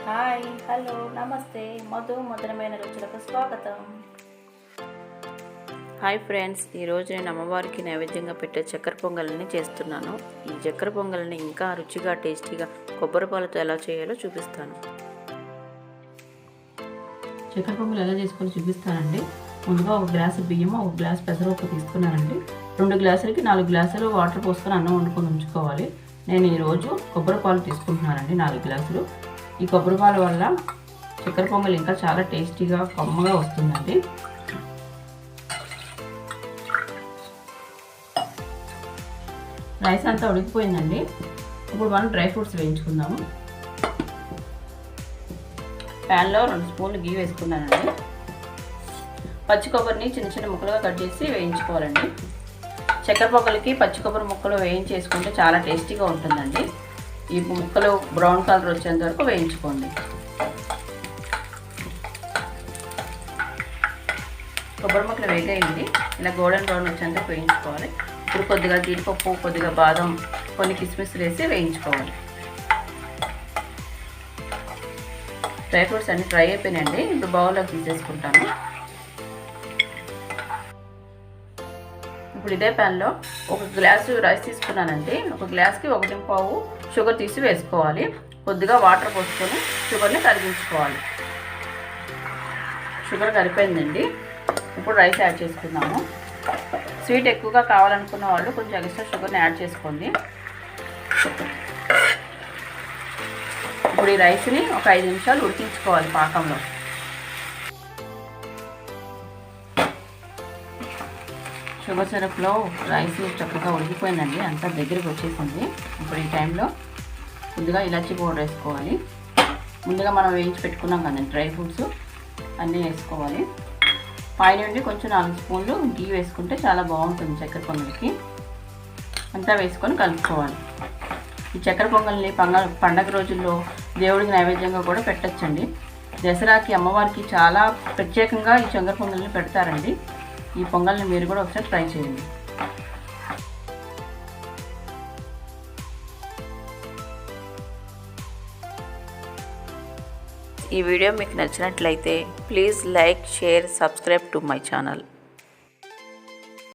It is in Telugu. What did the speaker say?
హాయ్ హలో నమస్తే మధు మధురమైన రుచులకు స్వాగతం. హాయ్ ఫ్రెండ్స్, ఈరోజు నేను అమ్మవారికి నైవేద్యంగా పెట్టే చక్కెర పొంగల్ని చేస్తున్నాను. ఈ చక్కెర పొంగల్ని ఇంకా రుచిగా టేస్టీగా కొబ్బరి పాలతో ఎలా చేయాలో చూపిస్తాను. చక్కెర పొంగల్ ఎలా చేసుకోవాలో చూపిస్తానండి. ముందుగా ఒక గ్లాసు బియ్యం, ఒక గ్లాసు పెసరపప్పు తీసుకున్నానండి. 2 గ్లాసులకి 4 గ్లాసులు వాటర్ పోసుకొని అన్నం వండుకొని ఉంచుకోవాలి. నేను ఈరోజు కొబ్బరి పాలు తీసుకుంటున్నానండి 4 గ్లాసులు. ఈ కొబ్బరి పాలు వల్ల చక్కెర పొంగల్ ఇంకా చాలా టేస్టీగా కమ్మగా వస్తుందండి. రైస్ అంతా ఉడికిపోయిందండి. ఇప్పుడు మనం డ్రై ఫ్రూట్స్ వేయించుకుందాము. ప్యాన్లో 2 స్పూన్లు గీ వేసుకున్నానండి. పచ్చి కొబ్బరిని చిన్న చిన్న ముక్కలుగా కట్ చేసి వేయించుకోవాలండి. చక్కెర పొంగల్కి పచ్చి కొబ్బరి ముక్కలు వేయించేసుకుంటే చాలా టేస్టీగా ఉంటుందండి. ఈ ముక్కలు బ్రౌన్ కలర్ వచ్చేంత వరకు వేయించుకోండి. కొబ్బరి ముక్కలు వేగేయండి. ఇలా గోల్డెన్ బ్రౌన్ వచ్చేంత వేయించుకోవాలి. ఇప్పుడు కొద్దిగా జీడిపప్పు, కొద్దిగా బాదం, కొన్ని కిస్మిస్ వేసి వేయించుకోవాలి. డ్రై ఫ్రూట్స్ అన్నీ ఫ్రై అయిపోయినాయండి. ఇప్పుడు బౌల్లోకి తీసేసుకుంటాను. ఇప్పుడు ఇదే ప్యాన్లో 1 గ్లాసు రైస్ తీసుకున్నానండి. 1 గ్లాస్కి 1.5 షుగర్ తీసి వేసుకోవాలి. కొద్దిగా వాటర్ పోసుకొని షుగర్ని కరిగించుకోవాలి. షుగర్ కరిపోయిందండి. ఇప్పుడు రైస్ యాడ్ చేసుకుందాము. స్వీట్ ఎక్కువగా కావాలనుకున్న వాళ్ళు కొంచెం ఎక్స్ట్రా షుగర్ని యాడ్ చేసుకోండి. ఇప్పుడు ఈ రైస్ని ఒక 5 నిమిషాలు ఉడికించుకోవాలి పాకంలో. షుగర్ సిరప్లో రైస్ చక్కగా ఉడికిపోయిందండి. అంతా దగ్గరికి వచ్చేసింది. ఇప్పుడు ఈ టైంలో కొద్దిగా ఇలాచీ పౌడర్ వేసుకోవాలి. ముందుగా మనం వేయించి పెట్టుకున్నాం కదండి డ్రై ఫ్రూట్స్ అన్నీ వేసుకోవాలి. పైనుండి కొంచెం 4 స్పూన్లు గీ వేసుకుంటే చాలా బాగుంటుంది చక్కెర పొంగల్కి. అంతా వేసుకొని కలుపుకోవాలి. ఈ చక్కెర పొంగల్ని పండగ రోజుల్లో దేవుడికి నైవేద్యంగా కూడా పెట్టచ్చండి. దసరాకి అమ్మవారికి చాలా ప్రత్యేకంగా ఈ చక్కెర పొంగల్ని పెడతారండి. ఈ పొంగల్ని మీరు కూడా ఒకసారి ట్రై చేయండి. ఈ వీడియో మీకు నచ్చినట్లయితే please like, share, subscribe to my channel.